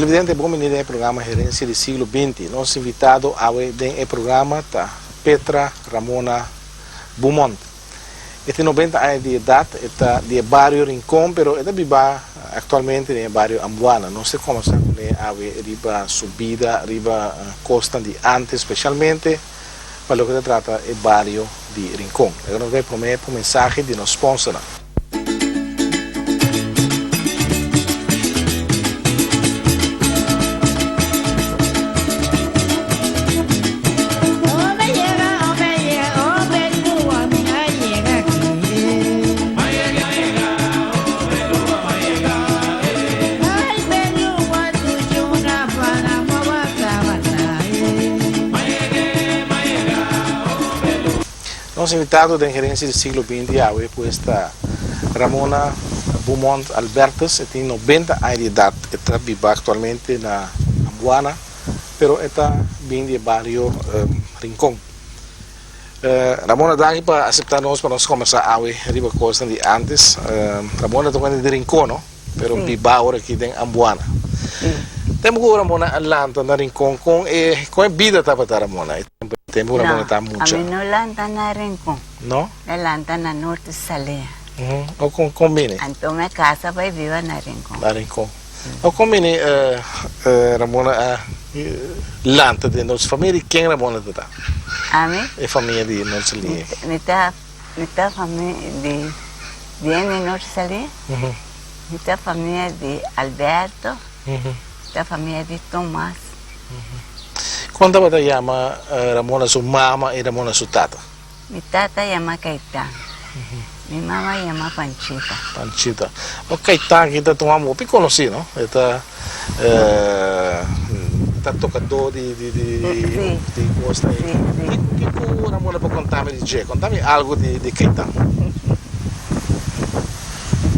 televidente, bom menino no programa Gerência do Siglo XX. Nosso invitado no programa tá Petra Ramona Beaumont. Este 90 anos de idade, está de bairro Rincón, pero esta vive atualmente no bairro Ambuana. Não sei como sabe, riba subida, riba costa de antes, especialmente para o que se trata do bairro de Rincón. Agora nós vamos primeiro por mensagem de nosso sponsor. Nosso invitado da Gerência do Siglo XX é esta Ramona Beaumont Albertas, tem 90 anos de idade, está vive atualmente na Ambuana, pero está bem de bairro Rincón. Ramona, dá para aceitar nós para nós começar a riba costa de antes. Ramona está de Rincón, não? Pero vive agora aqui em Ambuana. Temos que Ramona Atlanta na Rincón com a vida está para Ramona. Tempo Ramona está muito. A mim não lanta na Rincón. Não? Lanta na Norte Salé. O combine. Então minha casa vai viver na Rincón. Na Rincón. O combine Ramona lanta de nossa família. Quem Ramona está? A mim? É família de Norte Salé. Minha família de Norte Salé. Minha família de Alberto. Minha família de Tomás. Quando você chama Ramona sua mama e Ramona sua tata? Minha tata chama Caetã. Minha mama chama Panchita. Panchita. O Caetã que está tomando muito conhecido, não? Está tocador de gosta. O que Ramona pode contar-me de Jé? Conta-me algo de Caetã.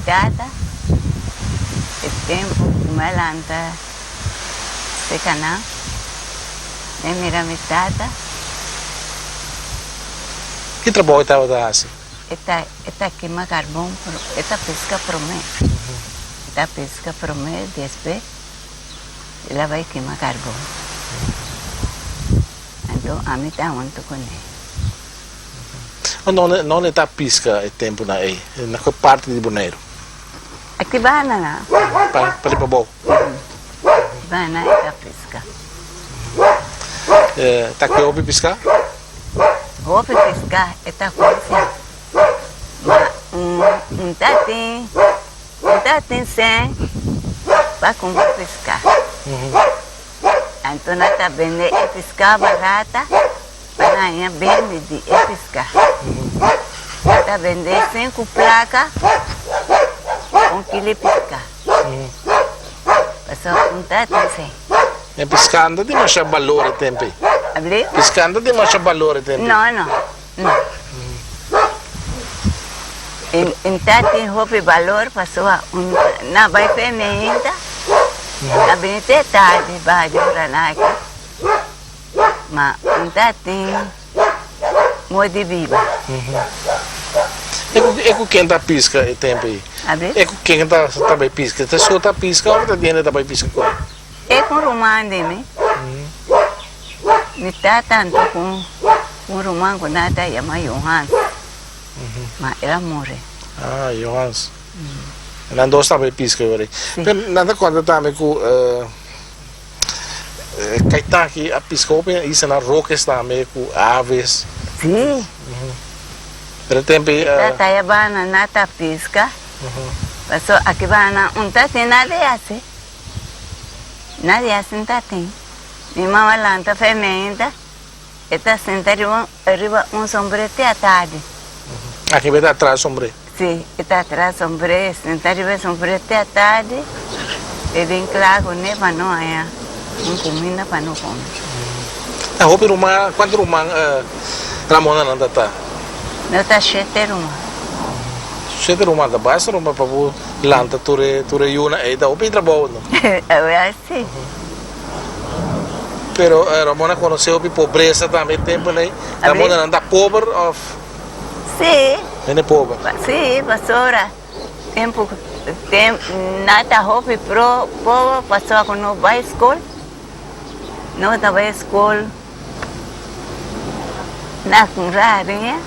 Tata, o tempo que ela anda se canal. Mira minha tata. Que trabalho estava fazendo? Esta queima carvão, esta pesca promete. Esta pesca promete, depois ela vai queimar carvão. Então, a mim está muito com ele. Não está pesca o tempo aí, na parte de Boneiro? Aqui vai na. Para ir para bom? Vai na esta pesca. Está aqui ouve pescar? Ouve pescar, esta coisa. Mas tá tem 100 para comprar pescar. Então nós tá vendendo pescar barata, para nós vende de pescar. Tá vendendo 5 placas, 1 quilo de pescar. Passou tá tem 100. E pescando di masya valore tempi. Abli? Pescando di masya valore tempi. No. Intati hopi valor pasua na vai femeinta. Na benite tarde bajo ranaka. Ma intati modi viva. Ecco quem tá pisca e tempi. Abli? Ecco quem tá também pisca. Tá só tá pisca ou tá dentro também pisca com. É com romano de mim. Me tá tanto com romano com nada e a mãe Johan. Mas ela morre. Ah, Johans. Não dois também pisca agora. Nada quando também com Caetã aqui a pisca open isso na roques também com aves. Sim. Pero tempo Tata ya bana nata pisca. Passou aqui bana tá tem nada assim. Nadie asenta tem. Minha mãe lanta fermenta. Está sentada arriba sombrete à tarde. Aqui vai atrás sombrete. Sim, está atrás sombrete, sentada arriba sombrete à tarde. E bem claro, né, para não é. Não comida para não comer. Ah, roupa rumah, quanto rumah Ramona não tá? Não está cheio de rumah. Cheio de rumah da base, rumah para o lanta ture yuna aí da outra trabalho. É assim. Pero Ramona conheceu a pobreza também tempo né? Ramona não está pobre ou? Sim. Não é pobre. Sim, pastora. Tempo tem nada hobby pro povo passou com no vai escola. Não tá vai escola. Na cunraria.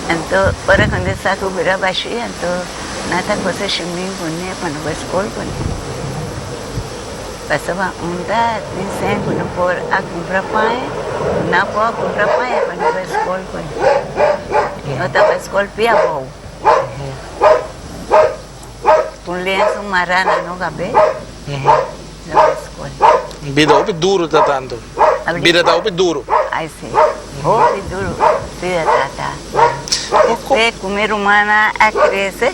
Então, para quando está com vira baixinha, então nada coisa chiminho né quando vai escola passava onda dizem quando por a comprar pai, não pode comprar pai quando vai escola eu estava escola pia bom. Com lenço marana no cabelo. Na escola. Vida opi duro tá tanto. Vida tá opi duro. Aí sim. Opi duro. Vida tá. Depois comer humana a crescer.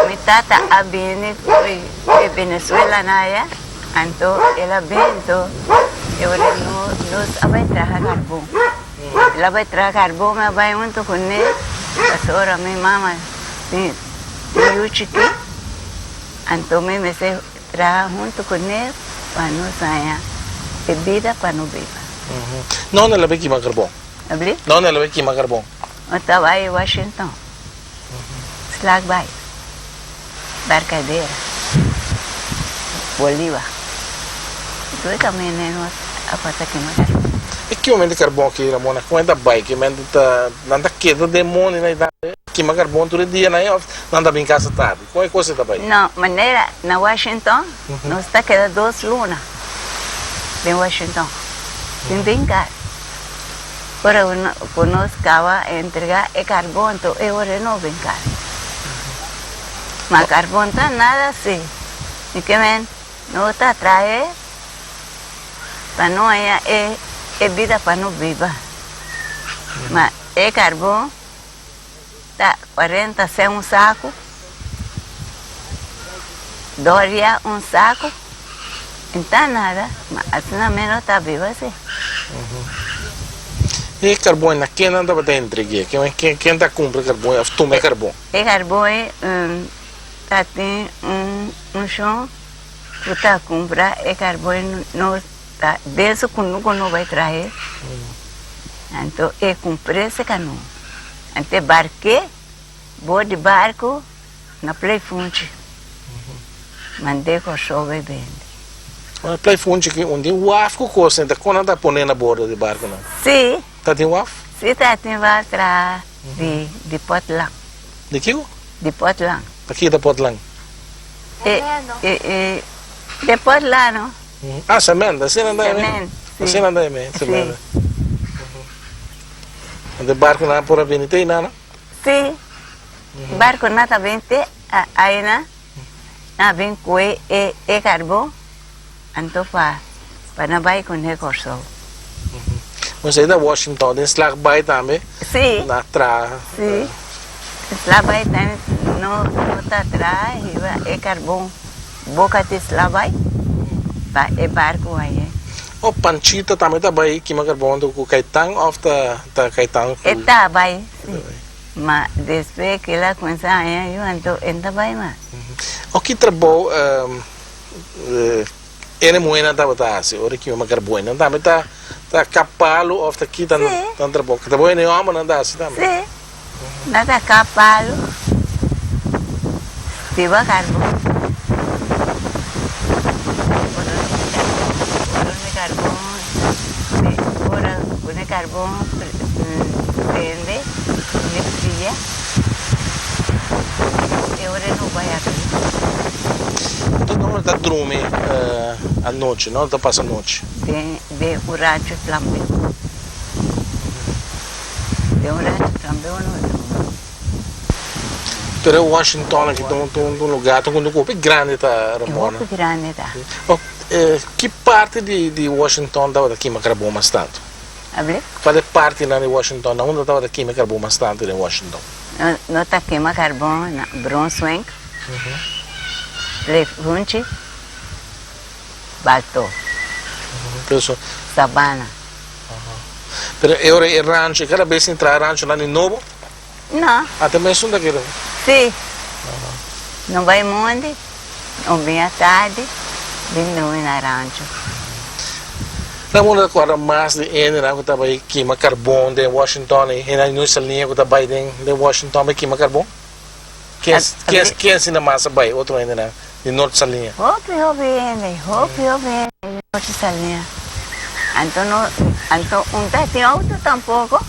Mi tata a bene de Venezuela naya. Então ela vem então eu nos vai trazer carbão. Ela vai trazer carbão, mas vai muito com ele. Pastora minha mama tem chique. Então me se traga junto com ele para não sair bebida para não beber. Não ela vai queimar carvão. Abri? Não ela vai queimar carvão. Eu estava em Washington. Slag by. Barcadeira. Bolívar. Itu também não apa tak queimar carvão. E que momento de carvão que Ramona, como é da bike, mas nada queda demônio na idade, queima carvão todo dia na off, nada bem casa tarde. Qual é a coisa da bike? Não, maneira na Washington, nós está queda 2 lunas. Em Washington. Tem bem caro. Para nós cava entregar é carvão, então é hora não bem caro. Mas carvão tá nada assim. E que men, não está trae para não é vida para não beber. Mas é carvão, tá 40 sem um saco, doria um saco, então nada, mas assim não menos está vivo assim. E carvão na quem anda para entregar? Quem está compra carvão? Toma carvão. É carvão tá tem um chão que tá comprar é carvão não tá desde quando não vai trazer. Então é comprar esse cano. Então barque, vou de barco na Play Funte. Mandei com chove bem. Na Play Funte que onde o afco costa, então quando anda pondo na borda de barco não? Sim. Tá tem o af? Sim, tá tem atrás de Portland. De que? De Portland. Aqui da Portland. De Portland, não? Ah, semenda, assim anda aí. Assim anda aí, semenda. De barco na por avenida aí não? Sim. Barco na tá bem aí na bem coi é carvão. Então para não vai com recurso. Mas aí da Washington, tem slag by também. Sim. Na tra. Sim. Slag by não tá atrás, é carvão. Boca de slag by. É barco aí. O Panchita também tá by que me carvão do Caetano ou tá Caetano? É tá by. Mas depois que ela começa aí, eu então entra by mas. O que trabalho ele moena tá botar assim, ora que me carvão não também tá capalo ou tá aqui tá trabalho. Trabalho nem homem não dá assim também. Sim. Nada capalo. Tiba carvão. Carbón prende, me fría, e ora non vai a dormir. Tu não está dormir à noite, não está passa a noite? De um rancho Flambeu. De um rancho Flambeu não dorme. Tu é Washington aqui, um lugar, um grupo grande tá, Ramona? É muito grande tá. Que parte de Washington estava daqui a carvão mais tanto? Qual parte lá de Washington? Onde estava daqui a carvão mais tanto em Washington? Não está queima carvão na Brunswick, Lefunte, Balto, Savannah. Pero agora é rancho, cada vez entrar rancho lá de novo? Não. Até mesmo daquele? Sim. Não vai muito, não vem à tarde, vem no rancho. Ramona agora mais de N, né, que estava aí queima carvão de Washington, e na nossa linha que estava aí de Washington, vai queima carvão? Quem ensina massa vai? Outro ainda na de norte salinha. Hopi ene, norte salinha. Então não tem auto tampouco.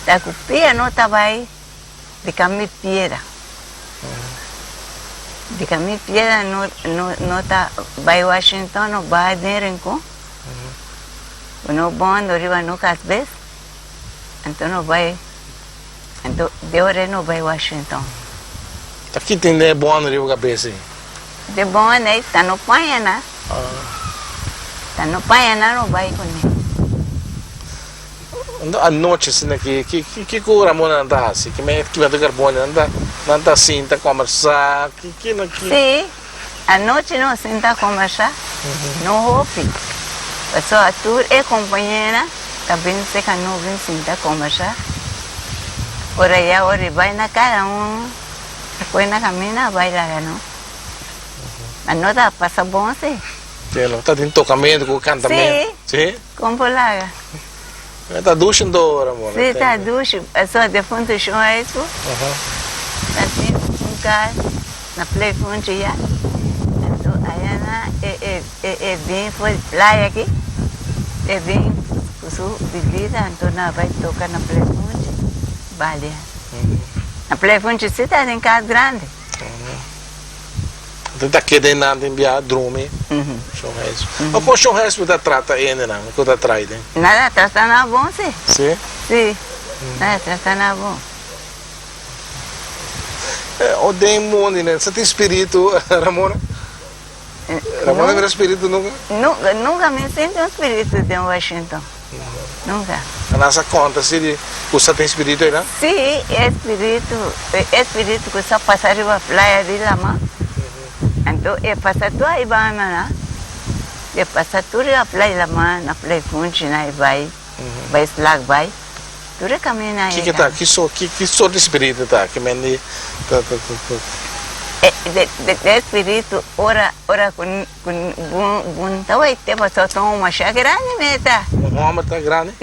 Da cupia não tá vai de caminho piedra. De caminho piedra não tá vai Washington, não vai Nerenco. Não bom riba no Casbes. Então não vai. Então de hora não vai Washington. Aqui tem de bom no Rio Cabeça. De bom né, tá no Paiana. Tá no Paiana não vai com ele. A noite assim que o Ramona anda assim, que vai do carbono anda assim, tá conversar, que não que. Sim, a noite não senta conversar, não hopi. Pessoa a tour é companheira, também se que não vem senta conversar. Ora já ora vai na cara depois na caminha vai lá não. A nota passa bom sim. Ela tá tendo tocamento com cantamento. Sim. Como lá. Está duchando, Ramona. Sim, está duchando. A sua de fundo do chão é isso. Assim, carro na play fundo já. Então, aí é bem, foi lá aqui. É bem, com sua bebida, então vai tocar na play fundo. Vale. Na play fundo, você está em casa grande. Então, está querendo nada enviar drume. Churrasco. Mas com churrasco você trata ainda não? O que você traz, né? Nada, trata na bom, sim. Sim? Sim. Nada, trata na bom. O demônio, né? Você tem espírito, Ramona? Ramona vira espírito nunca? Nunca me sinto um espírito de Washington. Nunca. A nossa conta, se você tem espírito aí, não? Sim, é espírito que só passa riba praia de Lama. Então, é passar tua aí vai, né? É passar tudo a praia Lama, na praia Funchi, né? Vai slag, vai. Tudo caminho aí. Que sort de espírito tá? Que mendi... De espírito, ora com bom, tá aí, tem passar tão uma chá grande, meta. Uma tá grande?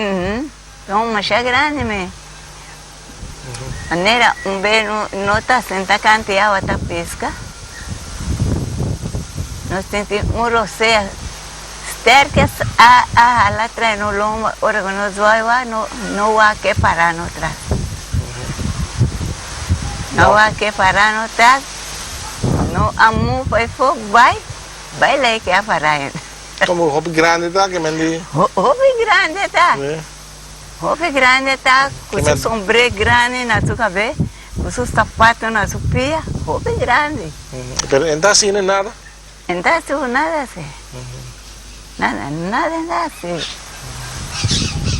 Tão uma chá grande, me. Maneira, bem não tá senta canteava tá pesca. Nós temos roceia, sterkes lá atrás no lombo, ora que nós não há que parar no trás. Não há que parar no trás. No amu foi fogo, vai lá que a parar. Como hobby grande tá, que mendi? Hobby grande tá. Hobby grande tá, com seu sombrero grande na sua cabeça, com seu sapato na sua pia, hobby grande. Pero então assim não é nada? Então nada assim. Nada assim.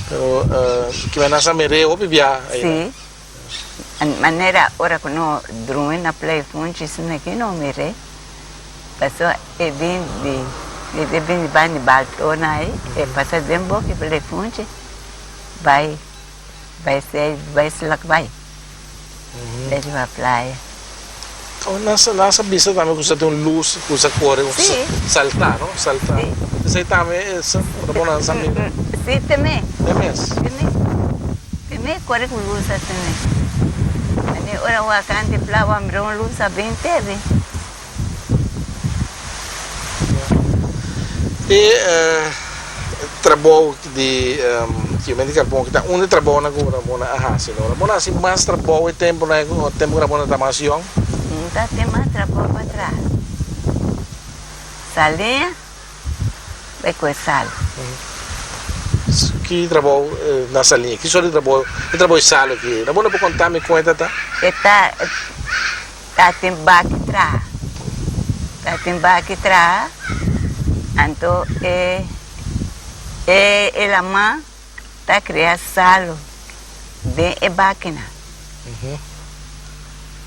Pero que vai nessa merê, hobby via. Sim. Maneira, ora que não dorme na play funchi, isso aqui não merê. Pessoa é bem de bani baltona aí, é passar bem bom que play funchi. Vai se lá que vai. Desde a praia. Então, nessa pista também você tem luz, você corre, você saltar, não? Saltar. Você também é essa, para boa nessa mesmo. Sim, também. Também corre com luz também. Ora o acante plava ambrão luz bem teve. E trabalho de que me diga bom que tá onde trabalha agora, Ramona, senhora. Ramona assim mais trabalho e tempo né, o tempo que Ramona tá mais young. Tá tem mais trabalho para trás. Salinha, vai com sal. Que trabalho na salinha? Que só de trabalho salo aqui? Ramona pode contar me conta tá? Tá tem baque trás. Tá tem baque trás. Então ela mãe tá criando salo bem é máquina.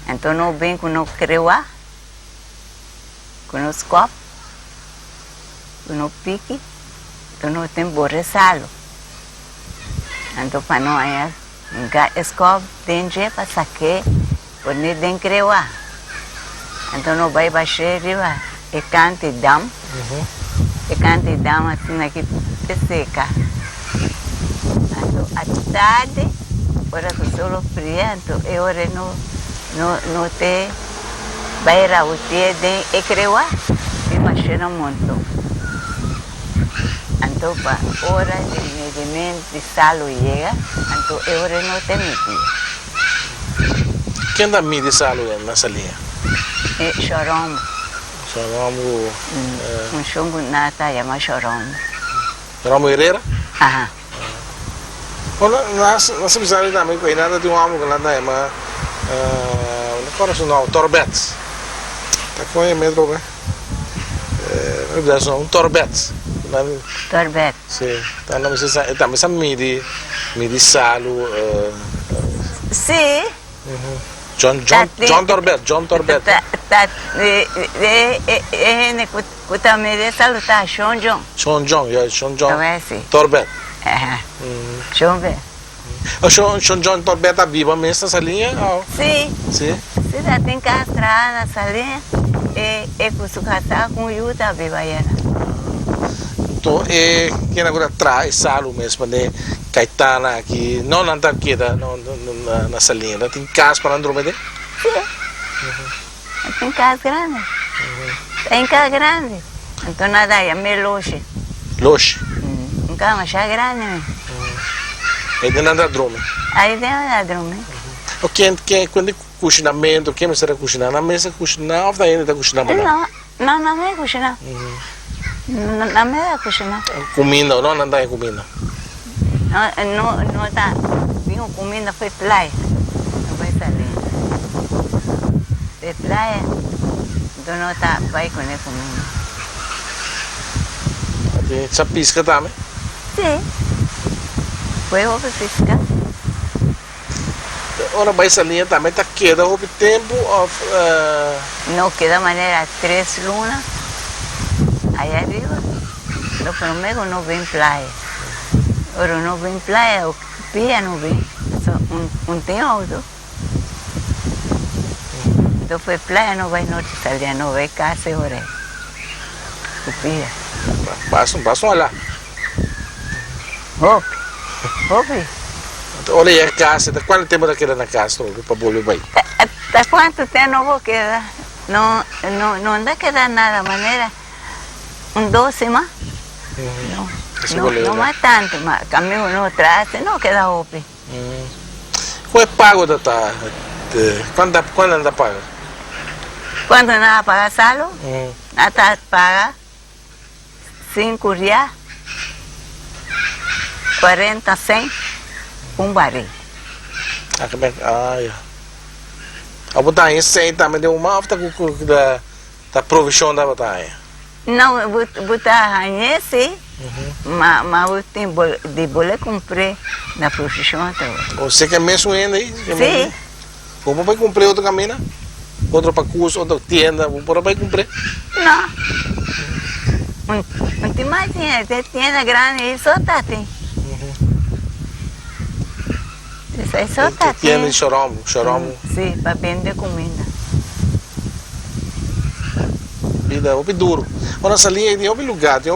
Então não vem com o creuá, com os copos, com o pique, então não tem borre salo. Então para nós escova dentro para saque, por nem dentro creuá. Então não vai baixar riba, e cante dam, assim aqui seca. Então à tarde, ora que o sol fria, então é hora não no te baira usted de ekrewa y machina monto. Anto pa hora de medimento de salo llega, anto hora no te metía. Quem dá mide salo na salinha? Chorombo. Chorombo. Un chumbo nata llama chorombo. Chorombo Herrera? Ajá. Nós precisamos também com nada de homem que lá na ema, qual é o nome? Torbetes. Tá com ele mesmo, né? Torbetes. Torbet. Sim. Tá não precisa, também sabe midi salo. Sim. John Torbet. Ne kuta mere saluta Sean John. Sean John. Avesse. Torbet. Sean John. O Sean John Torbet tá vivo mesmo nessa linha? Sim. Sim. Se já tem que entrar nessa linha, com su casa com Yuta viva aí. Então, quem agora traz salo mesmo, né? Caetana aqui, não anda aqui na salinha, tem casa para Andromeda? Sim. Tem casa grande. Tem casa grande. Então nada aí, é meio longe. Longe? Um carro mais grande. Aí dentro anda Andromeda? Aí dentro anda Andromeda. Quando cozinamento, quem será cozinhar? Na mesa cozinhar ou ainda está cozinhando? Não, na mesa cozinhar. Na mesa cozinhar. Comida, não anda em comida? Não está. Vinha comida, foi praia. Não vai sair. Foi praia. Então não está, vai comer comida. Você pisca também? Sim. Foi roupa pisca. Ora, vai essa linha também está queda o tempo ou... Não queda maneira 3 lunas. Aí arriba. No prometo não vem praia. Ora não vem praia, o pia não vem. Só tem outro. Então foi praia, não vai norte salir, não vai casa e ora. O pia. Passam lá. Hopi. Olha a casa, de quanto tempo está quedando na casa para volver bem? ¿Hasta cuánto tempo não vou quedar? Não anda quedar nada, maneira. 12 más. No más tanto, mas caminho no traste, não queda hopi. Qual é pago da quando anda paga? Quando nada paga salo, nada paga 5 reais, 40 100 barril. A botanha sem também deu uma alta da provisão da botanha. Não, botanha sim, mas eu tenho de boleto comprei na profissão toda. Você quer mesmo ainda aí? Sim. Como vai comprar outro caminho? Outro para curso, outra tienda, por vai comprar? Não. Não tem mais tienda grande, isso tá tem. Isso aí só tá tem. Tienda de chorombo. Sim, para vender comida. Vida, ouve duro. Olha essa linha tem outro lugar, tem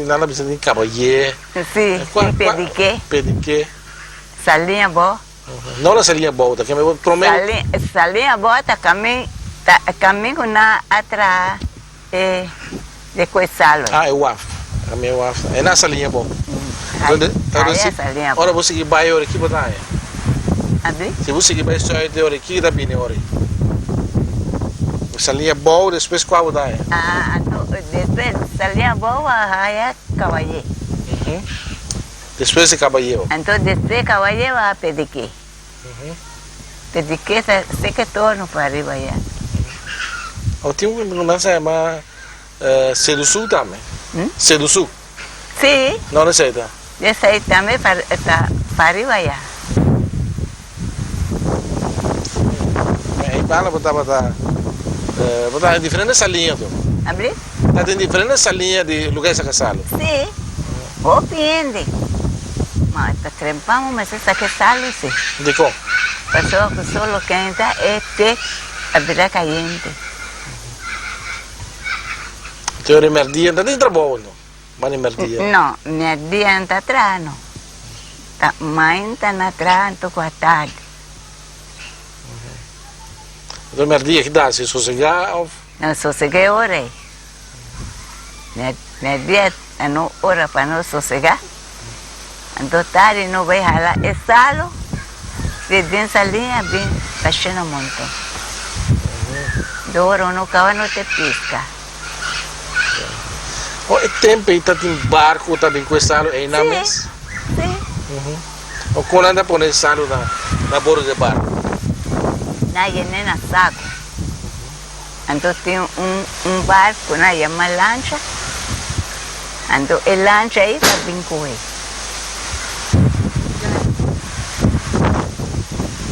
nada precisa de cabalhê. Sim, tem pediquê. Pediquê. Salinha boa. Não na salinha boa, que eu prometo. Salinha boa tá caminho na atrás de coisalo. É o UAF. É o UAF. É na salinha boa. Ora você que vai aqui botar aí. Abri? Se você que vai sair de aqui da bine ora. Salinha boa, depois qual botar aí? Depois salinha boa aí cavalheiro. Depois de cabalheiro. Então depois cavalheiro vai pediquê. Pediquê se que torno para arriba aí. Eu tenho uma chama Sedusu também. Sedusu? Sim. Não receita? Esse aí também para arriba aí. Aí para botar diferentes salinhas. Abri? Tem diferentes salinhas de lugares a casalo. Sim. Opiende. Mas trempamos, mas essa que sale, sim. De como? Passou que só que entra é te abrir caliente. Tem hora merdia, não tem trabalho, não? Mas merdia. Não, merdia não está atrás, não. Mãe está atrás, estou com a tarde. Então, mas dia que dá, se sossegar ou... Não sosseguei orei. No dia não ora para não sossegar. Então, tarde não vai ralar. É salo. Se bem salinha, bem baixando muito. Do ouro no cava não te pisca. O tempo aí tá em barco, tá em questalo, é na mesa? Sim. O quando anda por esse salo na borda de barco? Na nem na saco. Então tem barco, na uma lancha. Então a lancha aí tá bem com ele.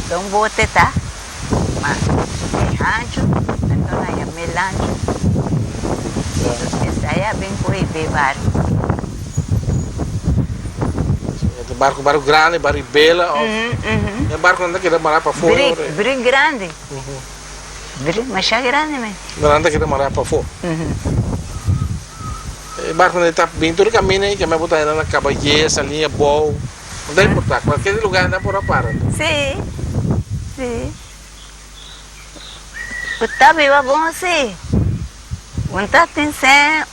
Então bote tá, mas tem rancho, então na uma lancha. Essa aí é bem com ele, barco. Barco grande, barco bela, é barco anda que dá marar para fora. Brig grande. Brig, mas é grande mesmo. Não anda que dá marar para fora. Barco anda tá bem todo caminho aí, que me botar na cabaia, essa linha boa. Não dá importar, qualquer lugar anda por a para. Sim, sim. O tabi é bom assim. Vontade tem ser,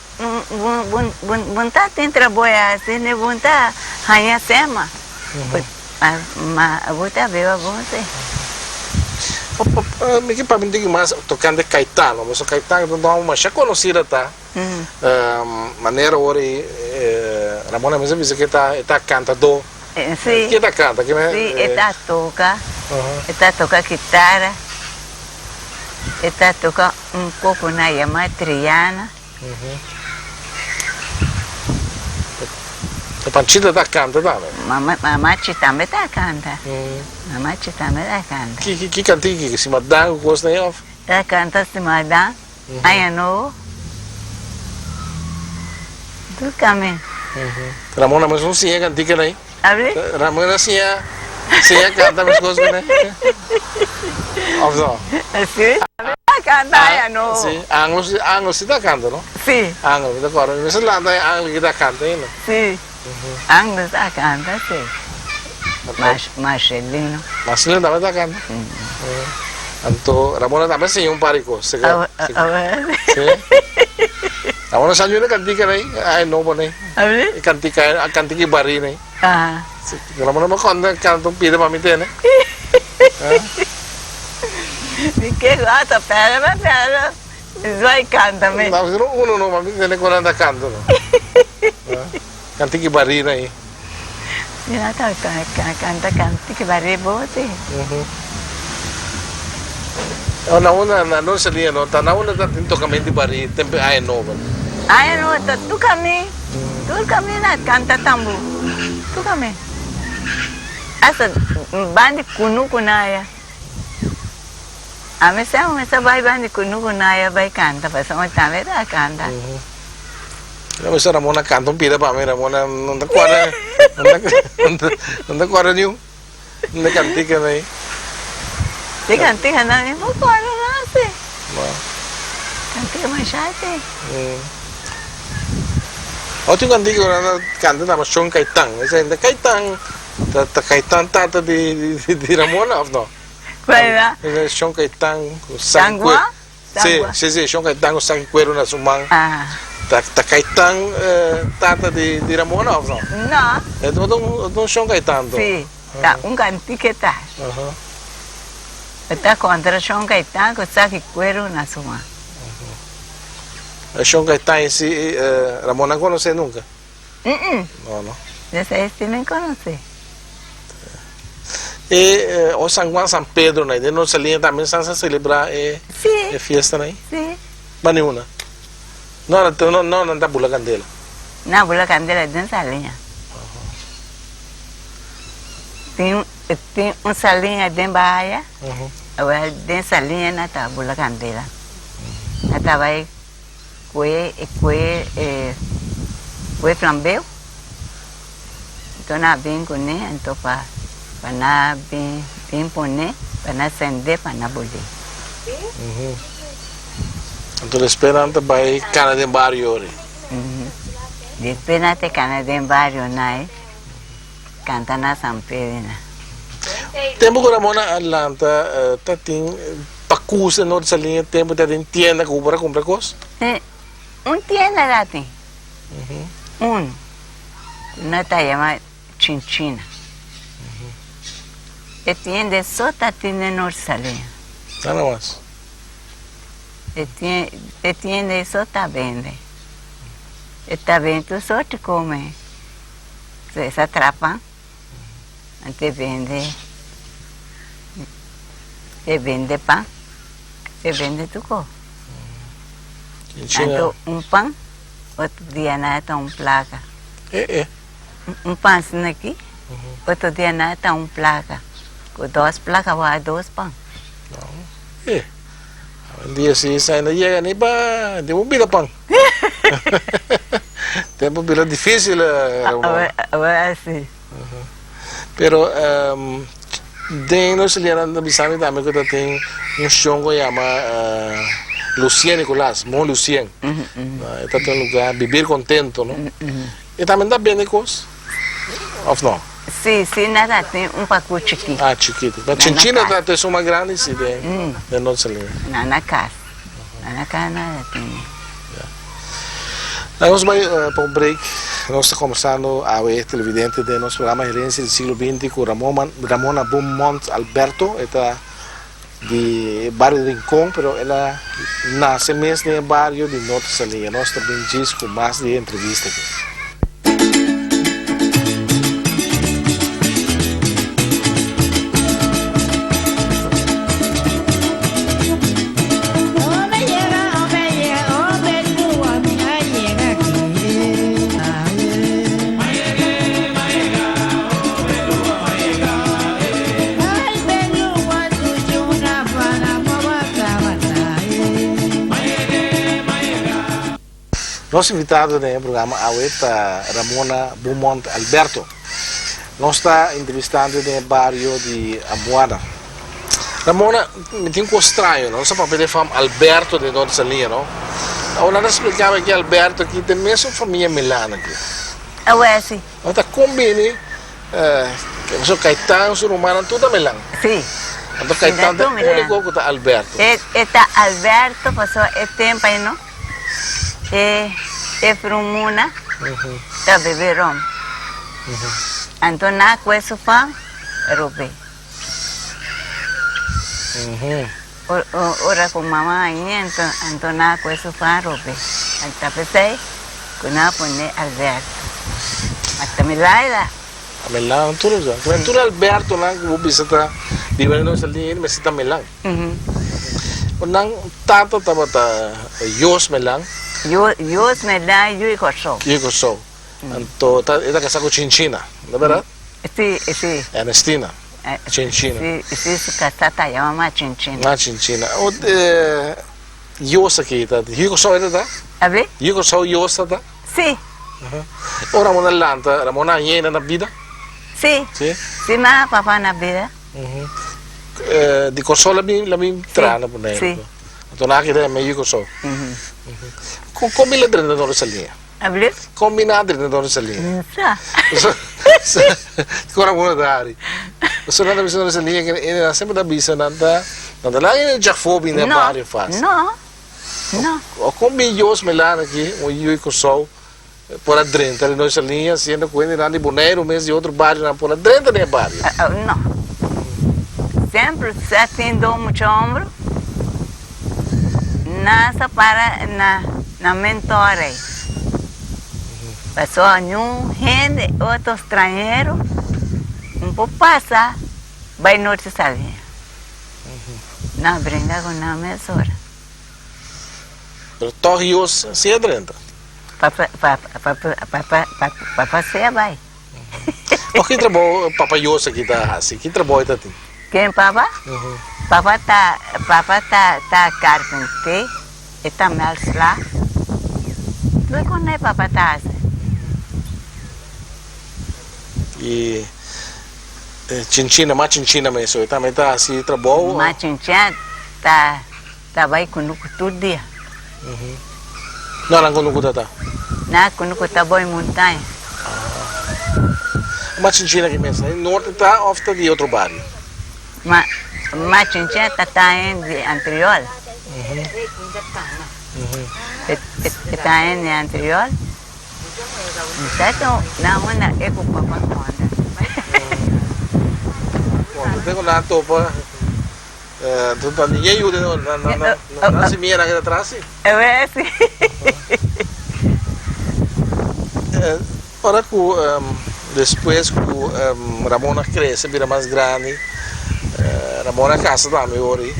vontade tem trabalhar assim, né? Vontade ganhar sema. Mas o tabi é bom assim. Me que para mim digo mais tocando Caetano, mas o Caetano não dá uma já conhecida tá. Maneira ora Ramona mesmo diz que tá cantador. Sim. Que tá canta, que né? Sim, está toca guitarra. Está toca pouco na yama triana. A Panchita tá canta também. Mamachi também tá canta. Mamachi também tá canta. Que cantiga que se madan gosta aí of? Tá canta se madan. Aí não. Tu caminho. Ramona mas não se é cantiga aí. Abre? Ramona se é canta mais coisas né? Of não. Sim. Tá canta aí não. Sim, anglo se tá canta, não? Sim. Anglo, agora, mas lá tá anglo que tá canta aí, não? Sim. Anglo tá canta, sim. Marcelino. Marcelino também tá canta. Então, Ramona também sim parico, se Ramona saliu na cantiga aí, ai não bom aí. Abre? Cantiga bari aí. Ah. Ramona mas quando canta pida para mim né? Me que gosta, pera. Vai canta me. Não, uno não, mas mim quando anda canta, não. Cantiga bari aí. Ya tá canta que vai bote. Na una não salia não, tá na una tá tocamento bari, tempo ai não. Ai não, tu caminho na canta tambu. Tu caminho. Asa bandi kunu kunaya. A mesa vai bandi kunu kunaya vai canta, mas não também tá canta. Não, mas Ramona canta pida para mim, Ramona não tá quadra nenhum. Não tá cantiga aí. Te cantiga não, não pode não sei. Cantiga mais chate. Outro cantiga na canta na Chong Caetang, esse ainda Caetang, tá Caetang tata de Ramona of não? Qual é? Esse Chong Caetang, Sangua? Sim, Chong Caetang o sangue cuero na sumang. Tá Caetang tata de Ramona of não? Não. É do Chong Caetang. Sim. Tá cantiga tá. Está contra Chong Caetang o sangue cuero na sumang. Chong Caetang si Ramona conoce nunca? No. Esse nem conhece. E o San Juan San Pedro, né? De nossa linha também se celebrar Sim. festa, né? Sim. Baniuna. Não anda bula candela. Não, bula candela dentro da linha. Tem salinha dentro da área. Agora dentro da linha não tá bula candela. Não tá vai coe flambeu. Então na bem com né, então para na bem poner, para na acender, para na bolir. Então esperando vai cana de barrio ori. Depois na te cana de barrio nai, canta na San Pedro. Tempo que Ramona Atlanta tá tem custa no essa linha tempo de tienda que para comprar coisas? Tienda dati. Nata llama Chinchina. E tienda sota tiene no salinha. Nada mais. E tienda sota vende. E tá vendo só te come. Se atrapa. Te vende. Te vende pão. Te vende tudo. Tanto pão, outro dia nada placa. Pão assim aqui, outro dia nada placa. Com 2 placas vai 2 pão. Um dia se sai na chega nem para de vida pão. Tempo bila difícil. Agora sim. Pero dentro nós ali na Bissau também que tem chão que chama Lucien Nicolás, Mon Lucien. Está tem lugar viver contento, não? E também dá bem de coisa, ou não? Sim, nada tem pacote chiquito. Chiquito. Mas Chinchina tem uma grande sim de nossa linha. Na casa nada tem. Nós vamos para um break. Nós estamos conversando a televidente de nosso programa Gerência do Siglo XX com Ramona Beaumont Alberto, ela de bairro de Rincón, pero ela nasce mesmo no bairro de Norte Salinha. Nós também diz com mais de entrevista aqui. Nosso invitado no programa é Ramona Beaumont Alberto. Nós estamos entrevistando no bairro de Ambuana. Ramona, me tem um pouco estranho, não? Só para poder falar Alberto de Norte Salinha, não? Agora nós explicava que Alberto aqui tem mesmo família Milana aqui. É sim. Então combine, que o Caetano, o Romano, tudo é Milana. Sim. Então Caetano é o único que está Alberto. Está Alberto, passou o tempo aí, não? E frumuna, tá beberam. Então na coisa fam, roube. Ora com mamãe, então na coisa fam roube. Então pensei, que na pone Alberto. Mas também lá era. Melang tudo já. Quando tudo Alberto lá que vou visitar, vivendo nessa linha, mas está Melang. Nang tata tabata Yos Melang. Yos Melang, Yui Koso. Yui Koso. Anto, esta casa con Chinchina, ¿de verdad? Sí. Ernestina. Chinchina. Sí, su casa se llama Chinchina. Chinchina. O Yos aquí, Yui Koso ¿verdad? A ver? Yui Koso Yos ¿verdad? Sí. Ora Ramona Lanta, Ramona llena na vida? Sí. Sí, ma papá na vida. Di Koso la mi trana por dentro. Sì. Tornare che meglio Koso. Come le drende non salia. Abli? Combinate non salia. Sa. Ancora buona dari. Sono andato a salia che era sempre da bisa nanda là è già fobi nel barrio fast. No. O combinhos melana aqui, o io Koso por adentro, le noi salia siendo quindi nandi Boneiro, mesmo de outro bairro na por adentro nel barrio. No. Sempre se tem muito ombro, nasa para na mentore. Passou nenhum gente, outro estrangeiro, pouco passa, vai norte salinha. Não brinca com a mesora. Pero torrios se adentro. Para ser vai. O que trabalho papaios aqui tá assim? Que trabalho tá tem? Quem papa? Papa tá carpinteiro, e tá mels lá. Tu conhece papa tá assim? E Chinchina mesmo, também tá assim trabalho. Mas Chinchina tá vai com todo dia. Não com tá. Na com tá boi montanha. Mas Chinchina que mesmo, norte tá ofta de outro bairro. Mas machincha está en de anterior. Está en de anterior. Muchacho, na una eco papá cuando. Quando tengo la topa, ninguém ajuda, não se mira aqui atrás. Eu é assim. Ora que depois que Ramona cresce, vira mais grande, Ramona casa também hoje.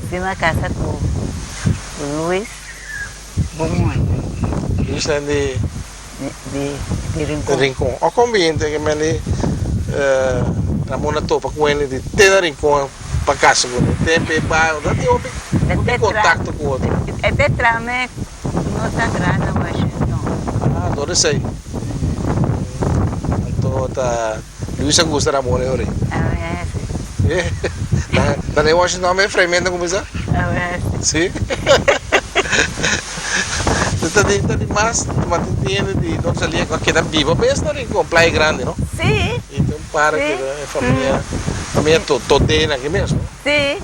Tem uma casa com o Luiz Beaumont. Luiz é De Rincon. Rincon. O convinte que me Ramona topa com ele de ter Rincon para casa com ele. Tem pepa, não tem contato com o outro. É detrás, mas não está grande na Washington. Ah, agora sei. Então tá. Luiz gosta da Ramona hoje. É assim. Da Washington me fremenda como isso? É assim. Sim. Está de mais, mas tem de nós ali que está viva, mas não com praia grande, não? Sim. Então para que é família toda aqui mesmo. Sim.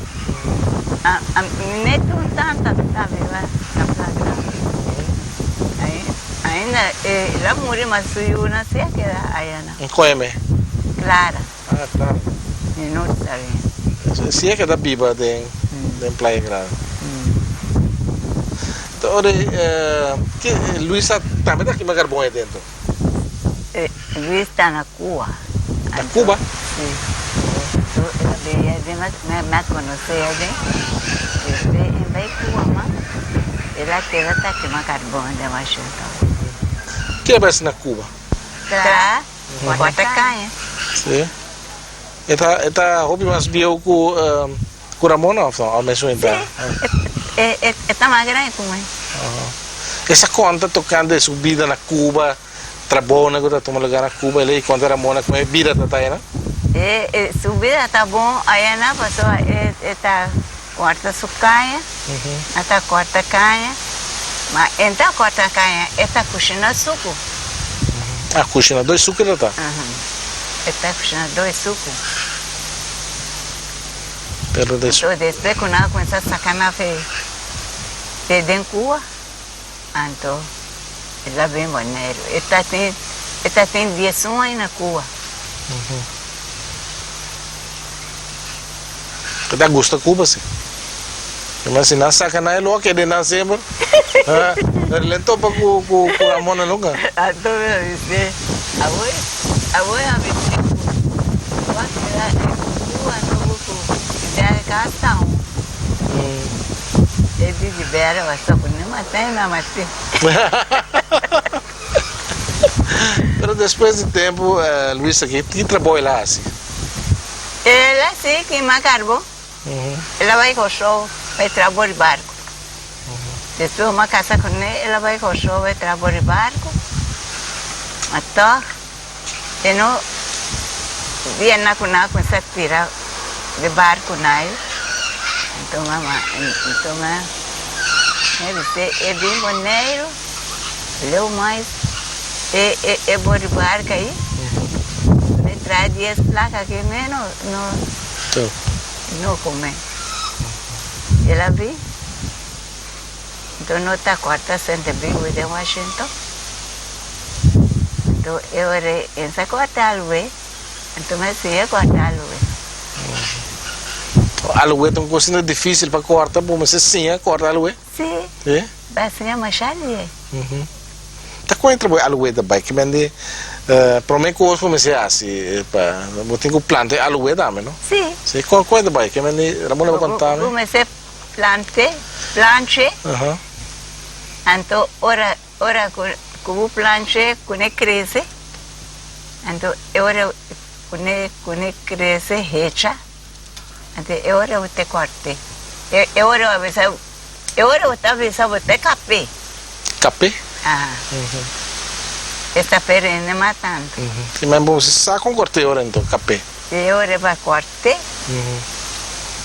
A neto não está viva na praia. Ainda, ela morreu, mas eu não sei que era Ayana. Em Coime? Clara. Ah, claro. E não sabia. Se é que está viva de praia grande. Então, Luís também está aqui, mas carbão aí dentro. Luiz está na Cuba. Na Cuba? Sim. Ela veio de me conhecer ali. Eu veio em Cuba, mas ela está aqui, mas carbão de Washington. Que é na Cuba? Tá. Quarta canha. Sim. Está hobby mais bio com Ramona, ao mesmo tempo. Está mais grande como é. Essa conta tocando a subida na Cuba, trabalho que está tomando lugar na Cuba, ele conta Ramona como é vida está aí, né? Subida está bom, aí na pessoa está quarta sucaia, está quarta canha, mas entra quarta canha, está cozinhando suco. Ah, cozinha dois sucos já está. Está cozinhando dois sucos. Pero Então depois quando ela começa a sacar na fe dentro Cuba, então ela vem maneiro. Ela tem 10 anos aí na Cuba. Kita gusta Cuba sih. Cuma si nasa ka na ilo ke de na sempre. Dari lento pa ku Ramona nunca. Então eu disse, abuela a ver Cuba no buku dia kasta. Ele libera basta com nenhuma tema mas Pero depois de tempo, Luís aqui, que trabalha lá assim? ela sim que macarbo. Ela vai com o show, vai trabalhar de barco. Depois uma casa com ela, ela vai com o show, vai trabalhar de barco. Então, eu não via na cuna com essa tira de barco naio. Então, ele disse, é bem boneiro, leu mais, é bom de barco aí. Me traz 10 placas aqui menos, não come. Ela vi. Então, não está quarta sente vivo de Washington. Então, eu era essa quarta alue. Então, mas sim, é quarta alue. Alue é uma coisa difícil para cortar, mas sim, é cortar alue? Sim. É? Assim é mais chalia. Tá com entra alue da bike, mas para mim coisa como se assim, para eu tenho planta alue também, não? Sim. Se qual coisa da bike, mas Ramona vai contar, né? Comecei a planche. Então, ora com planche, quando cresce. Então, ora quando cresce, hecha. Então, eu te corte. Eu estava até capê. Capê? Esta perene matando. Sim, mas você sabe com corte ora então, capê? Eu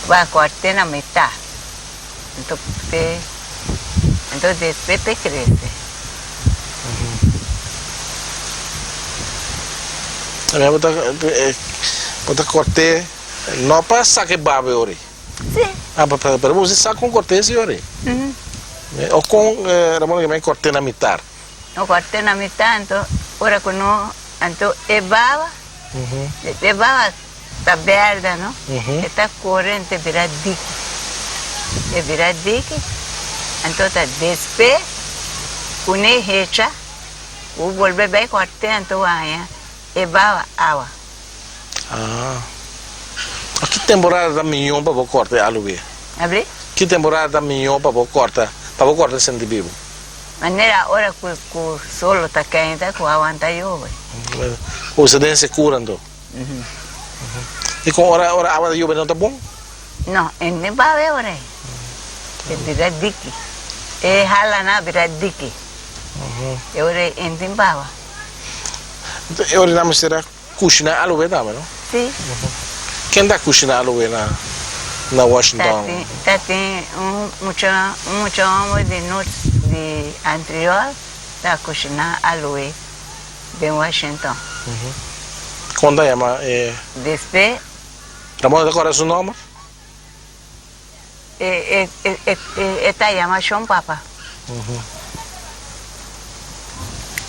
vai corte na metade. Então depois te cresce. A minha bota corte Não para saque babe ori. Sim. Ah, para você saca com cortês ori. Ou com Ramona que me cortei na mitad. O corté na mitad, então, ora que não, então, e baba tá verde, não? E tá corrente, vira dique. E vira dique, então tá despe, une hecha, o volve bem corté, então, e baba água. Ah. Que temporada da milhão para você cortar alugue? Abri? Que temporada da milhão para você cortar sem de vivo? Maneira, ora que o solo tá quente, que aguenta eu, Você tem se curando. E com hora a água de chuva não tá bom? não, nem baba ora. E vira dique. E hala na vira dique. E ora nem baba. Eu não me será cozinhar alugue também, não? Sim. Quem dá cozinhar alugue na Washington? Tem mucho homem de anterior da cozinha aloe de Washington. Quando é chama? Depois, Ramona decora seu nome? esta llama Sean Papa.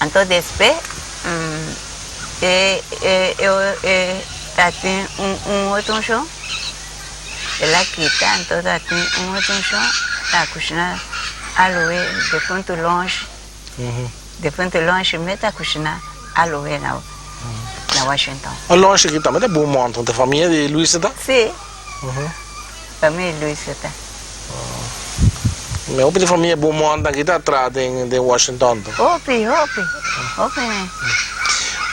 Então depois, tem outro chão. Ela quita, então tem outro chão da cozinha aloe de ponto longe. De ponto longe, mete a cozinha aloe na Washington. O longe aqui também é bom montão, da família de Luís tá? Sim. Família Luís tá. Meu pai de família é bom montão aqui tá atrás de Washington. Opi.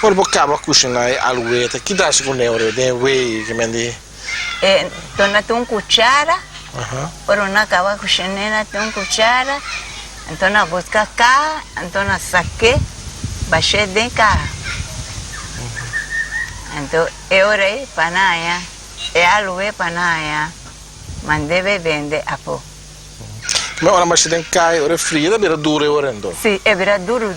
Ora, vou acabar cozinhar aloe, que dá se com neuro, de whey que me diz. Então tem cuchara. Ora na acaba cozinhando tem cuchara. Então na busca cá, então na saque, baixei de cá. Então eu orei para naia, aloe para naia, mandei vender a pô. Mas ora mas tem cai, ora fria, da dura ora então. Sim, é vera duro.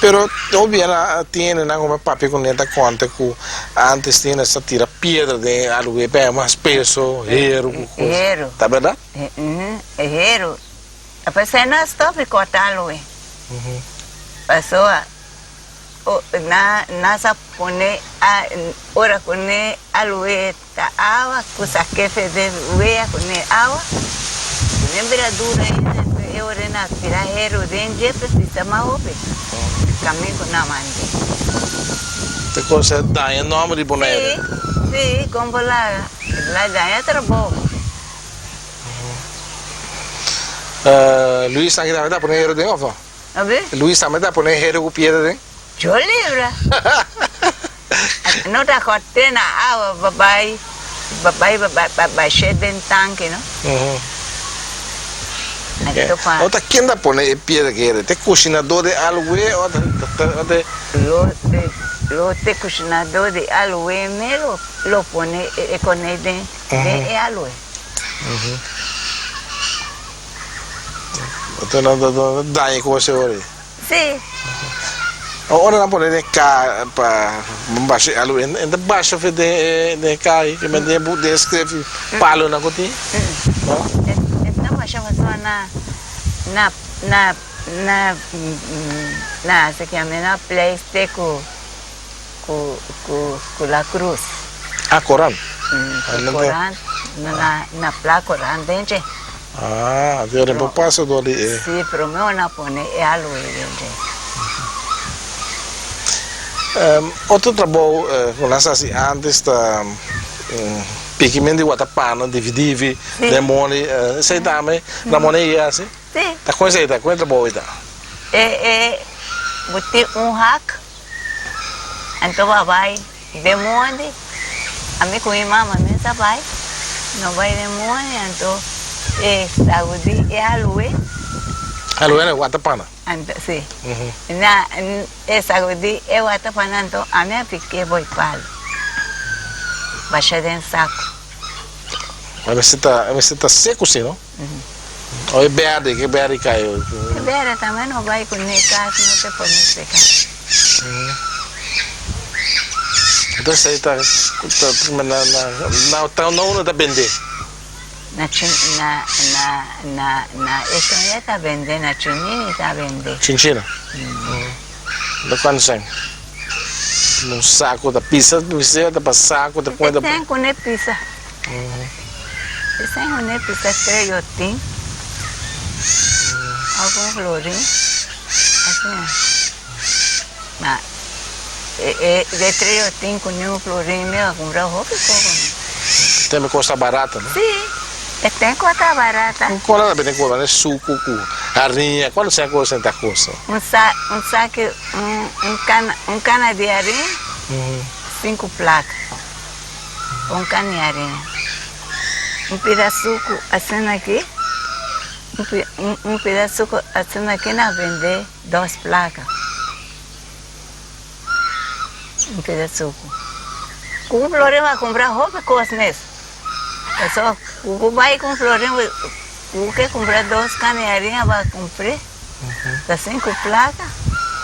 Pero obviamente tiene na como papi con neta conta que antes tinha essa tira pedra de aloe bem mais peso, hero. Tá verdade? Hero. A pessoa não stop cortar aloe. Pessoa na sa pone ora pone aloe ta água, coisa que fez de wea pone água. Lembra dura ainda, eu ora na tira hero dentro precisa mais ope. Caminho na mande. Te cosa dá em nome de boneco? Sim, como lá dá é trabalho. Luís aqui dá para hero de ovo. A ver? Luís também dá para hero com pedra de? Eu lembro. Não tá cortando a água, babai cheio de tanque, não? Outra quem dá para pedra que era? Tem cozinhador de aloe ou Lo te cozinador de aloe melo lo pone con el de aloe. Então dá aí com você ora. Sim. Ora não pode de cá para baixo aloe, ainda baixo de cá que me dê de escreve palo na cotinha. Então baixo na se chama na place com la cruz. Ah, Corão? Corão, na placa Corão dentro. Ah, Deus é bom passo do ali. Sim, pero meu não pone é aloe dentro. Outro trabalho, com essa assim, antes da pigmento de guatapana, dividive, lemone, sei também, lemone é assim? Sim. Tá com isso aí, tá com trabalho aí, tá? Botei hack, então vai demônio, a mim com a irmã, mas não vai, não vai demônio, então saúde é aloe. Aloe é guatapana? Sim. Na saúde é guatapana, então a minha fiquei boi palo, baixa dentro saco. Mas você tá seco assim, não? Ou é verde, que verde caiu? Verde também não vai conectar, não te pode secar. Entonces aí tá não uno tá vender. Na economia tá vendendo, na Chunini tá vendendo. Chinchina. Da quanto sai? Num saco da pizza, você tá para saco, depois da. Tem com ne pizza. Tem com ne pizza treiotim. Algum florim. Assim. Na de treiotim com nenhum florim meu, comprar roupa e coco. Tem coisa barata, né? Sim. Tem coisa barata. Qual é a bem coisa, né? Suco, arinha, qual é a coisa da coisa? Saco, cana de arinha, 5 placas. Cana de arinha. Pedaço assim aqui, pedaço assim aqui na vender 2 placas. Pedaço. Com o florim vai comprar roupa com as mesas. É só, o vai com florim, o que comprar 2 canas de arinha vai comprar. Da 5 placas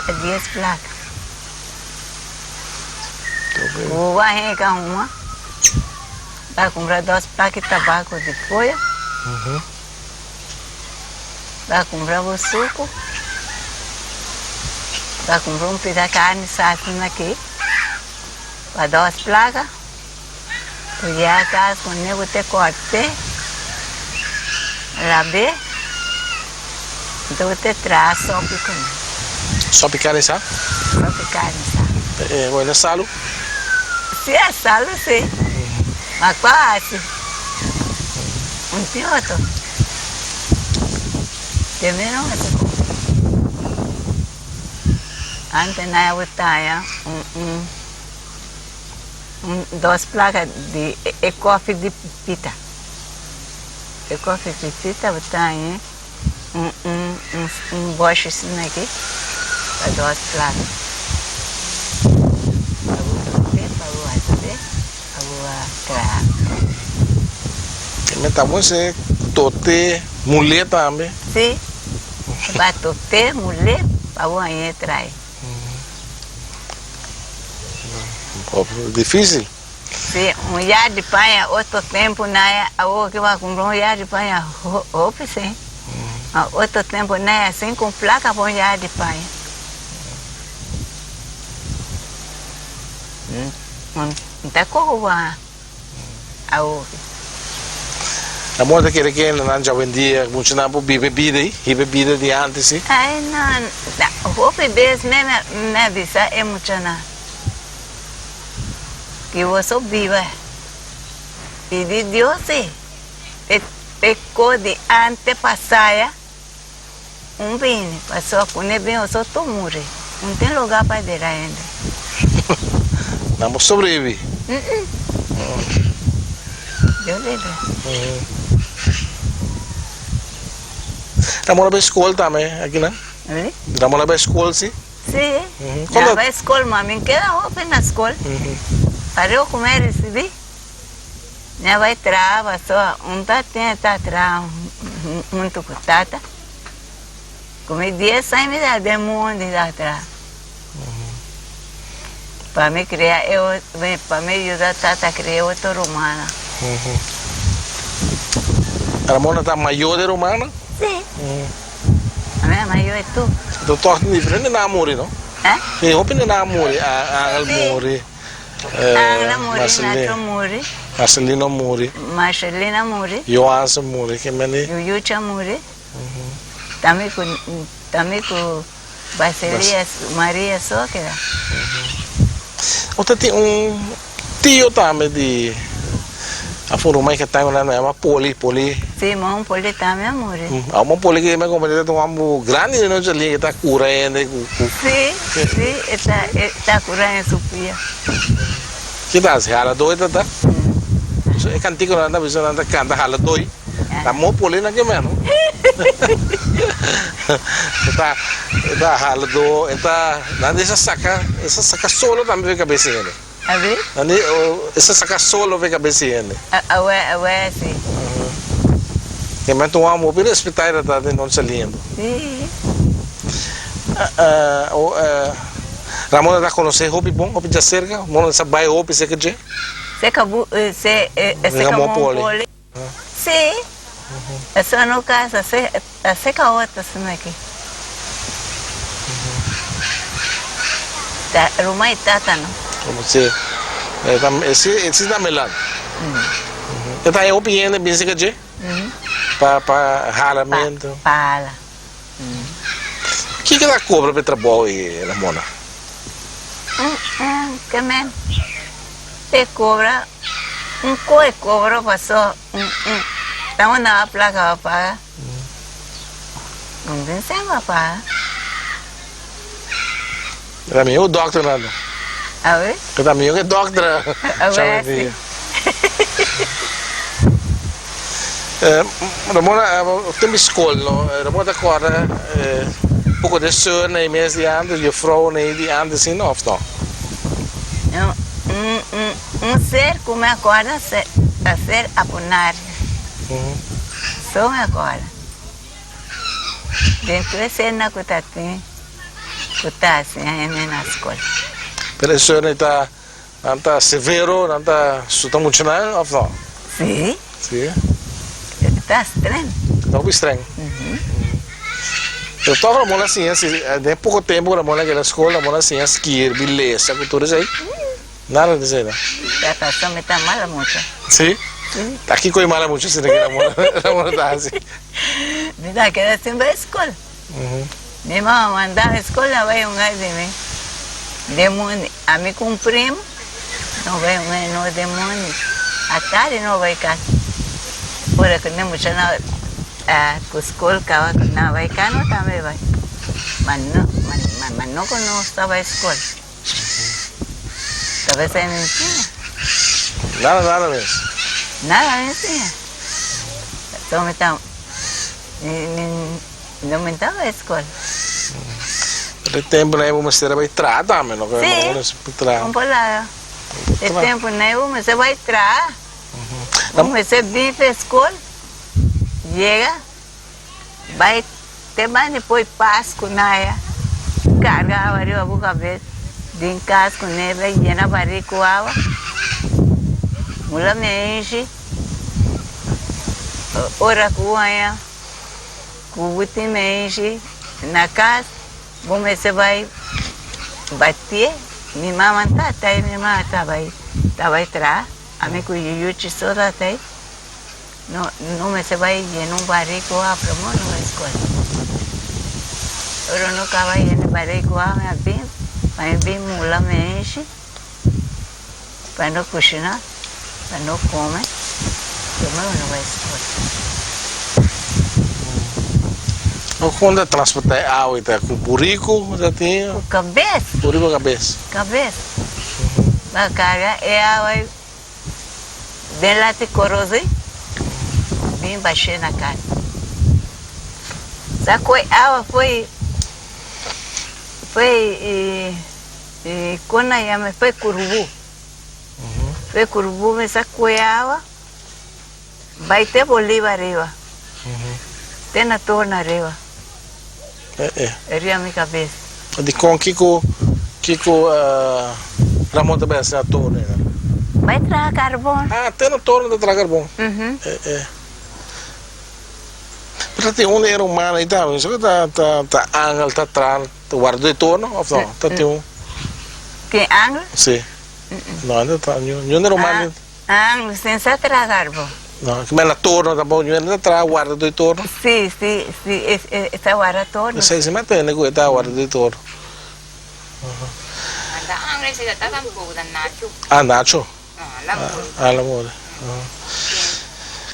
a 10 placas. O vai com uma. Vai comprar 2 placas de tabaco de folha. Vai comprar o suco. Vai comprar pedaço de carne assada aqui. Vai 2 placas. E a casa com nego te corte. Labe. Então te traz só picanha. Só picanha, sabe? Só picanha, sabe? Olha, salo? Sim, é salo, sim. Mas quase. Tem outro. Também não é. Antes na Utaia, 2 placas de coffee de pita. Coffee de pita, Utaia. Boche assim aqui, para 2 placas. Também tá bom você tote mulher também. Sim, vai tote mulher para o aí trai. Difícil? Sim, já de panha, outro tempo na a que vai comprar já de panha roupa, sim. Outro tempo, né, assim, com placa, põe já de panha. Não tem como a A moda que não já vendia, muito tempo, bebida de antes, sim? Ai, não, roupa mesmo, minha visa é muito na. Que eu sou viva. E de Deus, pecou de antepassada. Bem, passou a comer bem, eu só estou morrendo. Não tem lugar para ir ainda. Não sobrevive. Eu lembro. Namora para a escola também, aqui, né? Namora para a escola, sim? Sim. Já vai à escola, mas me queda roupa na escola. Para eu comer, recebi. Já vai travar, só tem atrás, muito cotata. Comi 10 anos, me dá de mundo atrás. Para me criar, para me ajudar a criar outra romana. A Ramona está maior de romana? Sim. A minha maior é tu. Então, torna diferente na amore, não? É? Eu opino na amore, a Almore. Marcelino Muri. Marcelina Muri. Johansen Muri, que me li. Yucha Muri. Também com Basilia Maria Sóquera. Você tem tio também de... A forma que está na é uma poli. Sim, mas poli também, amor. Há uma poli que me compreende de um grande não já ali que está curando. Sim, está curando supia. Que dá? Hala doida, tá? É cantigo não anda visando anda canta hala doida. Tá mó poli na que menos. Tá hala do, tá nada essa saca solo também vem cabeça ele. A ver? Essa saca solo vem cabeça ele. A sim. Que me tu amo pelo hospital tá de não saliendo. Sim. Ramona está conhecer Hopi bom, Hopi já cerca, Ramona sabe vai Hopi cerca de? Seca poli. Sim. É só no caso, seca outra assim aqui. Rumah itata no. Como se esse da Melan. Então é Hopi ainda bem cerca de? Para ralamento. Para. O que ela cobra para trabalhar, Ramona? Que men? Te cobra, coi cobra passou, estamos na placa para pagar. Não tem sem para pagar. Para mim, o doctor nada. A ver? Para mim, o doctor. A ver, Ramona, tem escola, não? Ramona agora pouco de sono nei mesi di anno, je vrouw nei die anno zien of não? Ser como agora a ser apunar. Só agora. Dentro de cena que está assim, aí na escola. Per il sono anta severo, anta suta muito não, of não? Sim. Sim. Está estranho. Não bem estranho. Eu estava na assim, de pouco tempo na mola na escola, na assim, esquiar, beleza, cultura aí. Nada disso aí, não. A situação me está mal muito. Sim? Sim. Aqui coi mal muito, assim, na mola tá assim. Me dá que era sempre a escola. Minha mãe mandava a escola, vai gajo de mim. Demônio, a mim com primo, não vai no demônio. À tarde não vai casa. Por que nem muito na a escola que não vai cá, não também vai. Mas não estava a escola. Talvez aí não tinha. Nada mesmo. Nada não tinha. Só me estava. Não me estava a escola. Per tempo ne vamos ser vai trata, meno che Um pouco de tempo não, você vai entrar. Você vem para a escola, chega, vai ter mais depois Páscoa, carga a barriga a cabeça, de casa com neve, llena a barriga com água, mula me enche, ora com aia, com o buti me enche, na casa, você vai bater, minha mamãe está aí, minha mamãe estava atrás, a mim com o Yuchi só está aí. Não me se vai em um barrico a promo no escola. Eu não acaba em um barrico a me bem mula me enche para não cozinhar, para não comer. Eu não vai escola. Quando transportar água, com burrico, já tinha. Com cabeça. Burrico cabeça. Cabeça. Vai carregar é água bem lá de corroso. Bem baixei na casa. Sabe que a água foi quando a foi curubu. Foi curubu, mas sabe que a água vai ter Bolívar arriba. Tem na torre arriba. Era a minha cabeça. De com Kiko Ramon também assim a torre, né? Vai trazer carbono. Ah, tem na torre de trazer carbono. Pero tem era humano e tal, isso que tá angel, tá atrás, guarda de torno, ou não? Tá tem um. Que angel? Sim. Não, não tá, não era humano. Angel, sem se trazer carbono. Não, que na torno tá bom, não era atrás, guarda de torno. Sim, essa guarda torno. Sei se mete né, que tá guarda de torno. Da angel se tá tan boa Nacho. Ah, Nacho. Ah, la moda.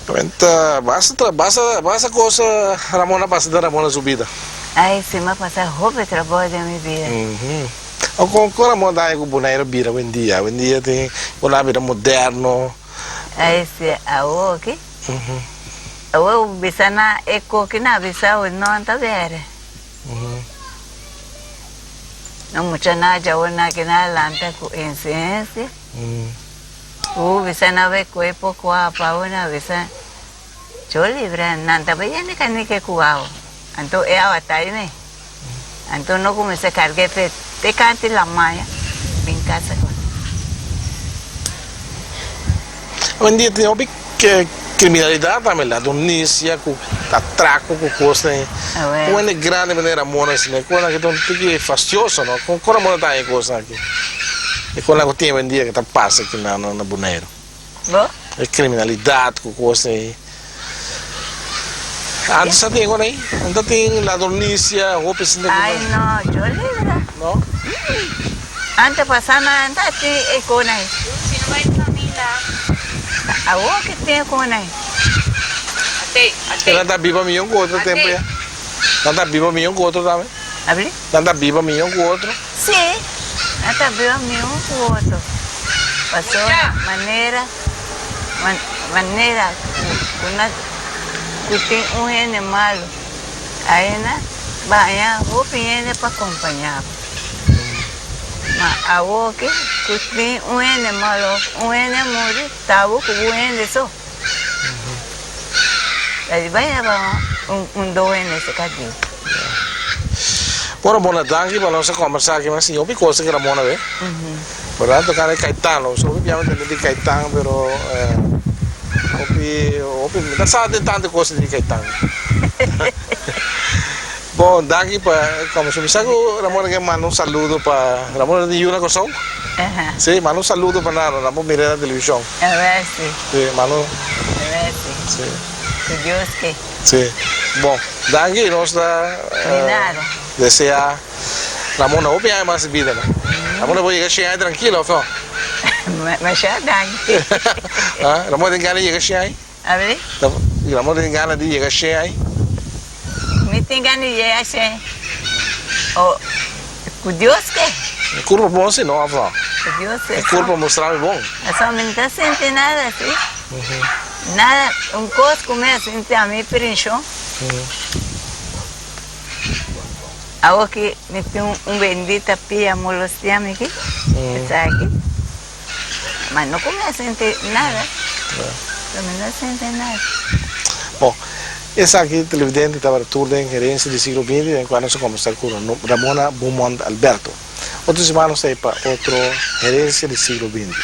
Comenta, basta cosa Ramona passa da Ramona subida. Ai, se me passa roupa trabalho da minha vida. O com Ramona dai com boneiro bira vendia tem uma vida moderno. Ai, se a o aqui. O bisa na eko que na bisa o não tá ver. Não mucha na já o na que na lanta com incense. O bisa na ve ko pouco a pauna bisa. Yo libre nanta baya ni kan ni ke kuao. Anto e awa tai ne. Entonces no comencé a cargar te cante la malla en casa. Hoy en día tenemos criminalidad también, la donicia, atraco, cosas. Quando é grande maneira mona assim, quando é que é fastidioso, não? Quando a mona tá aí coisa aqui. E quando a tem um dia que tá passa aqui na Bonaire. Bom? É criminalidade, coisa aí. Antes só tem agora aí, ainda tem a donícia, roupa assim. Ai não, eu lembro. Não? Antes passando ainda tem coisa aí. Se não vai família. A o que tem coisa aí? Até. Ela tá viva milhão com outro tempo já. Ela tá viva milhão com outro também. Abri? Ela tá viva milhão com outro. Sim. Ela viu um com o outro. Passou maneira que tem ene malo. Aí, né? Banha, o ene para acompanhar. Mas a outra que tem ene malo, ene morre, tá o ene só. Aí vai levar dois nesse cadinho. Bueno, buona danke, para nós conversar aqui, mas sim, eu vi coisa que era mona, né? Verdade, tocar em Caetano, só vi piamente de Caetano, pero não sabe tanta coisa de Caetano. Bom, danke para, como se me sabe, Ramon que manda saludo para Ramon de Yuna Cosão. Sim, manda saludo para nada, Ramon mira na televisão. A ver se. Sim, manda. A ver se. Sim. Que Deus que. Sim. Bom, danke, nós nada. Desear Ramon não vai mais vida, né? Ramon vai chegar cheio tranquilo, ó. Mas já dá. Ah, Ramon tem ganas de chegar cheio. Abre? Ramon tem ganas de chegar cheio. Me tem ganas de chegar cheio. Oh, que Deus que. Curva bom se não, ó. Que Deus que. Curva mostrar bom. É só não está sentindo nada assim. Nada, coisa começa a sentir a mim perinchão. Agora que me tem bendita pia molestiame aqui, está aqui. Mas não começa a sentir nada. Não sente nada. Bom, essa aqui, televidente, estava a tour da gerência do século XX, quando nós conversamos com Ramona Beaumont Alberto. Outros irmãos aí para outra gerência do século XX.